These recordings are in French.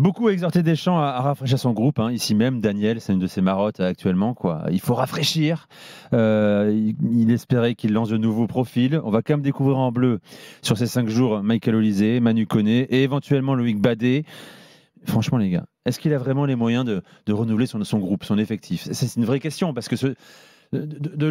Beaucoup a exhorté Deschamps à rafraîchir son groupe, hein. Ici même, Daniel, c'est une de ses marottes actuellement, quoi. Il faut rafraîchir. Il espérait qu'il lance de nouveaux profils. On va quand même découvrir en bleu sur ces 5 jours Michael Olise, Manu Koné et éventuellement Loïc Badet. Franchement, les gars, est-ce qu'il a vraiment les moyens de renouveler son groupe, son effectif? C'est une vraie question parce que de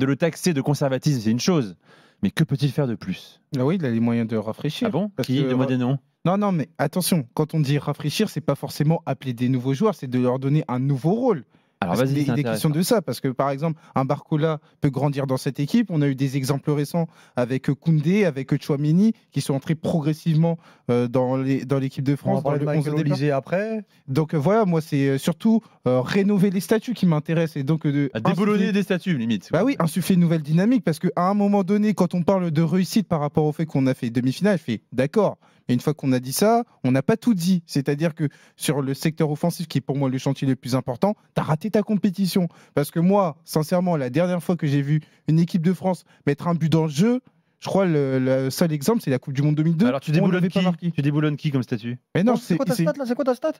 le taxer de conservatisme, c'est une chose. Mais que peut-il faire de plus? Ah oui, il a les moyens de rafraîchir. Ah bon? Parce Qui? que, Donne-moi des noms. Non, non, mais attention, quand on dit rafraîchir, c'est pas forcément appeler des nouveaux joueurs, c'est de leur donner un nouveau rôle. Alors Parce vas-y, qu'il c'est est question intéressant. de ça, parce que par exemple, un Barcola peut grandir dans cette équipe. On a eu des exemples récents avec Koundé, avec Tchouaméni, qui sont entrés progressivement dans l'équipe de On France, va dans parler le de 11 Michael de départ. Olise après. Donc voilà, moi c'est surtout rénover les statuts qui m'intéressent et donc À déboulonner des statuts, limite. bah oui, insuffler une nouvelle dynamique parce qu'à un moment donné, quand on parle de réussite par rapport au fait qu'on a fait demi-finale, je fais d'accord. Mais une fois qu'on a dit ça, on n'a pas tout dit. C'est-à-dire que sur le secteur offensif, qui est pour moi le chantier le plus important, tu as raté ta compétition. Parce que moi, sincèrement, la dernière fois que j'ai vu une équipe de France mettre un but dans le jeu, je crois le seul exemple, c'est la Coupe du Monde 2002. Alors tu où on déboulonnes n'avait pas qui? marqué. Tu déboulonnes qui comme statut? Mais non, C'est quoi ta stat là? C'est quoi ta stat?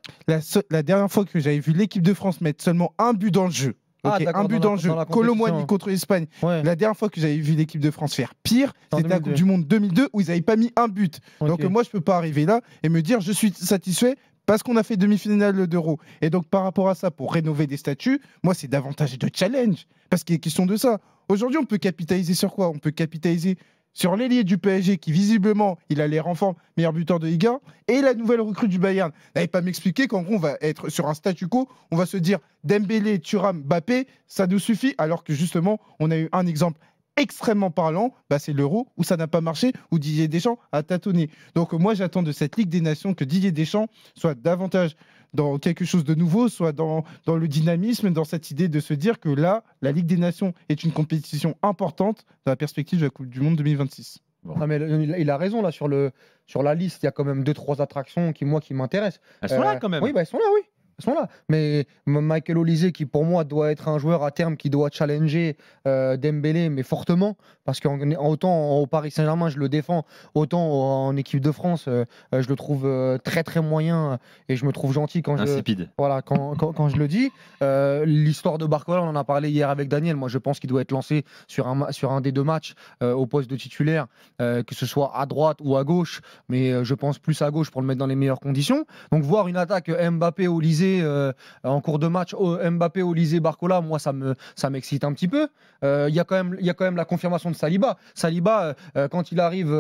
la dernière fois que j'avais vu l'équipe de France mettre seulement un but dans le jeu. Ah, Ok, d'accord, un but dans dans le jeu. la Kolo compétition. Muani contre l'Espagne. Ouais. La dernière fois que j'avais vu l'équipe de France faire pire, En c'était la 2002. Coupe du Monde 2002 où ils n'avaient pas mis un but. Donc Ok. moi, je peux pas arriver là et me dire je suis satisfait parce qu'on a fait demi-finale d'Euro. Et donc par rapport à ça, pour rénover des statuts, moi, c'est davantage de challenge. Parce qu'il est question de ça. Aujourd'hui, on peut capitaliser sur quoi? On peut capitaliser sur l'ailier du PSG qui visiblement, il a les renforts, meilleur buteur de Ligue 1, et la nouvelle recrue du Bayern. N'allez pas m'expliquer qu'en gros, on va être sur un statu quo, on va se dire Dembélé, Thuram, Mbappé, ça nous suffit, alors que justement, on a eu un exemple extrêmement parlant, bah c'est l'Euro, où ça n'a pas marché, où Didier Deschamps a tâtonné. Donc moi, j'attends de cette Ligue des Nations que Didier Deschamps soit davantage dans quelque chose de nouveau, soit dans le dynamisme, dans cette idée de se dire que là, la Ligue des Nations est une compétition importante dans la perspective de la Coupe du Monde 2026. Non, mais il a raison là sur la liste. Il y a quand même 2-3 attractions qui m'intéressent. Elles sont là quand même. Oui, bah, elles sont là, oui. Elles sont là. Mais Michael Olise, qui pour moi doit être un joueur à terme qui doit challenger Dembélé, mais fortement, parce qu'autant au Paris Saint-Germain, je le défends, autant en équipe de France, je le trouve très très moyen et je me trouve gentil Insipide. voilà, quand je le dis. L'histoire de Barcola, on en a parlé hier avec Daniel. Moi, je pense qu'il doit être lancé sur un des deux matchs au poste de titulaire, que ce soit à droite ou à gauche, mais je pense plus à gauche pour le mettre dans les meilleures conditions. Donc voir une attaque Mbappé-Olise en cours de match, Mbappé-Olise Barcola, moi ça m'excite un petit peu. Il y a quand même la confirmation de Saliba. Saliba, quand il arrive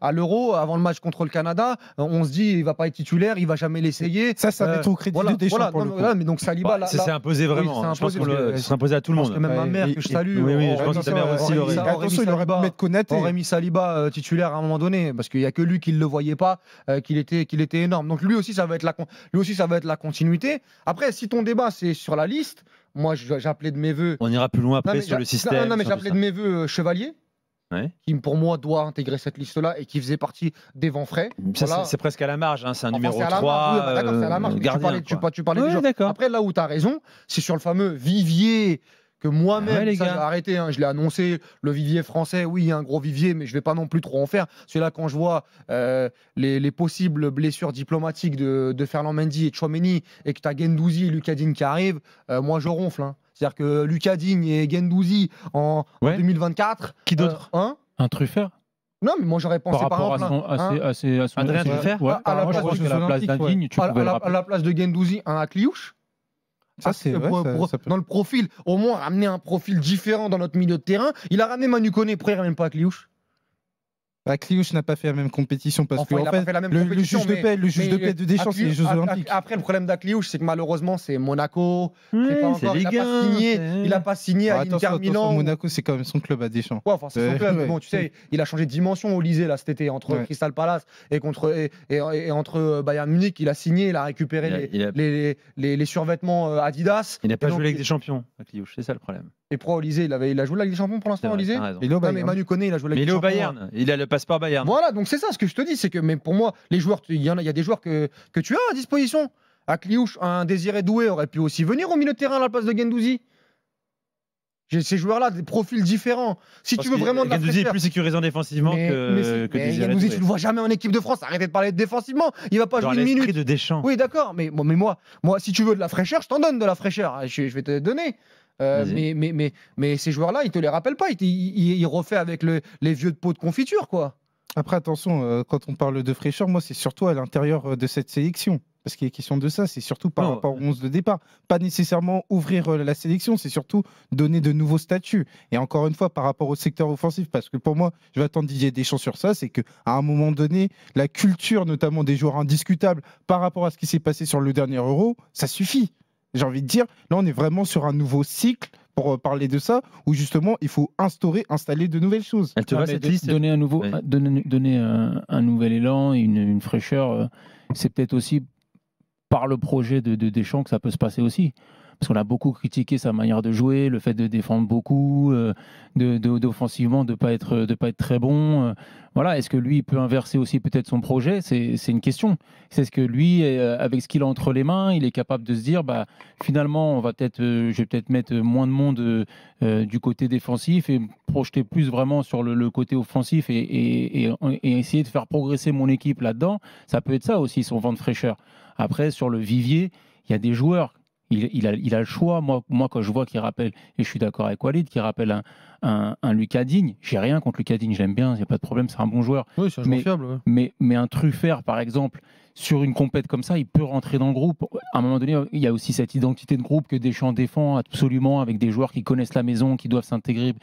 à l'Euro, avant le match contre le Canada, on se dit il va pas être titulaire, il va jamais l'essayer. Ça va être au crédit de Deschamps pour le coup. Mais donc Saliba, Ça s'est imposé vraiment. oui, Je pense c'est que imposé. ça s'est imposé à tout le Je pense que monde. même ma mère, Ouais, que je salue, oui, je aurait pense mis que ta mère aussi aurait- Attention, il aurait pu mettre Konaté. aurait mis Saliba titulaire à un moment donné, parce qu'il n'y a que lui qui ne le voyait pas, qu'il était énorme. Donc lui aussi, ça va être la continuité. Après, si ton débat, c'est sur la liste, moi, j'appelais de mes voeux. On ira plus loin après sur le système. Non, mais sur tout j'appelais ça. de mes voeux Chevalier, Ouais. qui pour moi doit intégrer cette liste-là et qui faisait partie des vents frais. Ça, Voilà. c'est presque à la marge, hein. C'est un Enfin, numéro c'est à la 3. marge, oui, bah d'accord, c'est à la marge, mais gardien, tu parlais Ouais, du genre. d'accord. Après, là où tu as raison, c'est sur le fameux vivier que moi-même, Ouais, les ça, gars. j'ai arrêté, hein, je l'ai annoncé, le vivier français, oui, il y a un gros vivier, mais je vais pas non plus trop en faire. C'est là quand je vois les possibles blessures diplomatiques de Ferland Mendy et de Tchouaméni, et que tu as Guendouzi et Lucas Digne qui arrivent, moi je ronfle. Hein. C'est-à-dire que Lucas Digne et Guendouzi en Ouais. 2024... Qui d'autre Un Truffert Non, mais moi j'aurais pensé par par rapport exemple... à son Adrien ouais, Truffert ouais, à la moi, je place pense des que la Jeux place Olympiques, d'Indigne, tu pouvais le à rappeler. la place de Guendouzi, un Akliouche. Ça, c'est vrai, ça peut- Dans le profil, au moins ramener un profil différent dans notre milieu de terrain. Il a ramené Manu Koné, pourquoi il ne ramène pas Akliouche? Kliouche n'a pas fait la même compétition parce Enfin, que il en a fait, pas fait la même le compétition, juge de paix, de Deschamps, c'est les Jeux Olympiques. Après, le problème d'Akliouche, c'est que malheureusement, c'est Monaco. C'est pas Oui, encore- Ligue 1. il n'a pas signé à Attention, l'Inter Milan. Monaco, c'est quand même son club à Deschamps. Ouais, enfin, c'est son club. Ouais. Bon, tu sais, il a changé de dimension au Lycée là cet été entre Ouais. Crystal Palace et entre Bayern Munich. Il a signé, il a récupéré Il a- les survêtements Adidas. Il n'a pas Et joué donc, avec des champions, Akliouche, c'est ça le problème. Et pro au Lycée, il a joué la Ligue des Champions pour C'est l'instant au vrai, Lycée. t'as raison. Il est au Non, mais Bayern. Manu Koné, il a joué la Mais Ligue il est des au Champions. Bayern, il a le passeport Bayern. Voilà, donc c'est ça ce que je te dis, c'est que mais pour moi, les joueurs, il y a des joueurs que tu as à disposition. Akliouche, un Désiré Doué aurait pu aussi venir au milieu de terrain à la place de Guendouzi. J'ai ces joueurs-là, des profils différents. Si tu veux vraiment de la Guendouzi est fraîcheur. plus sécurisant défensivement que Désiré Guendouzi, Doué. tu le vois jamais en équipe de France. Arrêtez de parler de défensivement. Il va pas Dans jouer une l'esprit minute. de Deschamps. Oui, d'accord. Mais moi, si tu veux de la fraîcheur, je t'en donne de la fraîcheur. Je vais te donner. Vas-y. Mais ces joueurs-là, ils te les rappellent pas. Il refait avec les vieux de pot de confiture, quoi. Après, attention, quand on parle de fraîcheur, moi, c'est surtout à l'intérieur de cette sélection. Parce qu'il est question de ça, c'est surtout par Non. rapport aux 11 de départ. Pas nécessairement ouvrir la sélection, c'est surtout donner de nouveaux statuts. Et encore une fois, par rapport au secteur offensif, parce que pour moi, je vais attendre Didier Deschamps sur ça, c'est qu'à un moment donné, la culture, notamment des joueurs indiscutables, par rapport à ce qui s'est passé sur le dernier Euro, ça suffit. J'ai envie de dire, là, on est vraiment sur un nouveau cycle pour parler de ça, où justement, il faut installer de nouvelles choses. Elle te va Ouais, mais cette liste donner un nouveau, Oui. donner un nouvel élan, une fraîcheur, c'est peut-être aussi par le projet de Deschamps que ça peut se passer aussi. Parce qu'on a beaucoup critiqué sa manière de jouer, le fait de défendre beaucoup, d'offensivement de pas être très bon. Voilà, est-ce que lui il peut inverser aussi peut-être son projet? C'est une question. C'est ce que lui, avec ce qu'il a entre les mains, il est capable de se dire, bah finalement, je vais peut-être mettre moins de monde du côté défensif et projeter plus vraiment sur le côté offensif et essayer de faire progresser mon équipe là-dedans. Ça peut être ça aussi son vent de fraîcheur. Après, sur le vivier, il y a des joueurs. Il a le choix. Moi, quand je vois qu'il rappelle, et je suis d'accord avec Walid, qu'il rappelle un Lucas Digne, j'ai rien contre Lucas Digne, je l'aime bien, il n'y a pas de problème, c'est un bon joueur. Oui, c'est un Mais- joueur fiable. Ouais. Mais un Truffert, par exemple, sur une compète comme ça, il peut rentrer dans le groupe. À un moment donné, il y a aussi cette identité de groupe que Deschamps défend absolument, avec des joueurs qui connaissent la maison, qui doivent s'intégrer.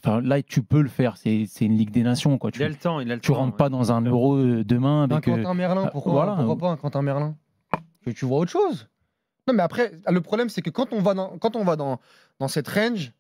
Enfin, là, tu peux le faire. C'est une Ligue des Nations, quoi. Il a le temps, il a le Tu temps. rentres pas dans un Euro demain Un avec. Quentin Merlin, pourquoi pas un Quentin Merlin? Tu vois autre chose. Non, mais après, le problème, c'est que quand on va dans cette range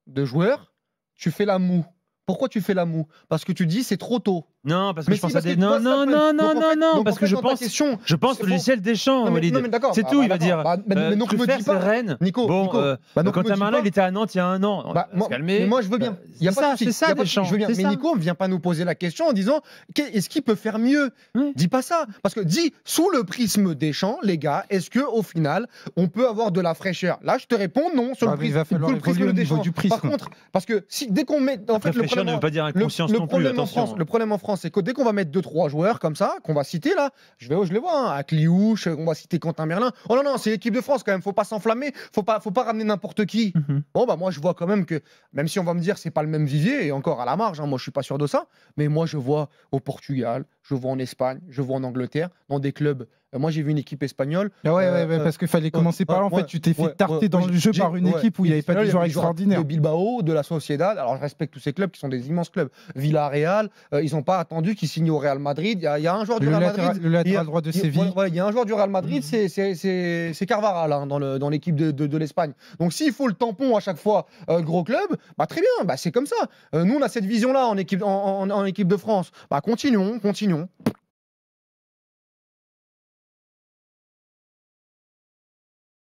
de joueurs, tu fais la moue. Pourquoi tu fais la moue? Parce que tu dis c'est trop tôt. Non, parce que Mais je pense si, à parce que des. tu vois Non, ça, non, le non, problème. non, Donc, en fait- non, donc, parce en que fait, je dans ta pense. question, Je pense c'est au logiciel Deschamps, Non, Walid. mais d'accord. C'est Bah, tout, bah, il va dire. d'accord. Bah, mais donc me Truffert, dis c'est pas. Rennes. Nico, Bon, Nico, bah, donc quand me dis Merlin, pas. il était à Nantes il y a un an. Bah, On va se calmer. mais moi, je veux bien. Il y a C'est pas de ça, souci. c'est ça, Il y a pas de- Deschamps. Je veux bien. c'est Mais ça. Nico ne vient pas nous poser la question en disant est-ce qu'il peut faire mieux? Oui. Dis pas ça. Parce que dis, sous le prisme Deschamps, les gars, est-ce qu'au final, on peut avoir de la fraîcheur? Là, je te réponds non sur Ah, le mais il va falloir sous le prisme évoluer au niveau Deschamps. du prisme. Par contre, parce que dès qu'on met. En fait, le Réfléchir ne problème, veut pas dire inconscience le non plus, problème en attention. France, le problème en France, c'est que dès qu'on va mettre 2-3 joueurs comme ça, qu'on va citer là, je les vois, hein, Akliouche, on va citer Quentin Merlin. Oh non, c'est l'équipe de France quand même, faut pas s'enflammer, faut pas ramener n'importe qui. Bon, bah moi je vois quand même que, même si on va me dire c'est pas le même vivier, et encore à la marge, hein, moi je suis pas sûr de ça, mais moi je vois au Portugal, je vois en Espagne, je vois en Angleterre, dans des clubs. Moi j'ai vu une équipe espagnole. Ah ouais, parce qu'il fallait commencer par là. En fait, tu t'es fait tarter dans le jeu par une équipe où il n'y avait pas de joueurs extraordinaires. De Bilbao, de la Sociedad. Alors je respecte tous ces clubs qui sont des immenses clubs. Villarreal, ils n'ont pas attendu qu'ils signent au Real Madrid. Il y a un joueur du Real Madrid. Le latéral droit de Séville. Il y a un joueur du Real Madrid, c'est Carvajal hein, dans l'équipe de l'Espagne. Donc s'il faut le tampon à chaque fois, gros club, bah très bien, bah c'est comme ça. Nous on a cette vision-là en équipe de France. Bah continuons.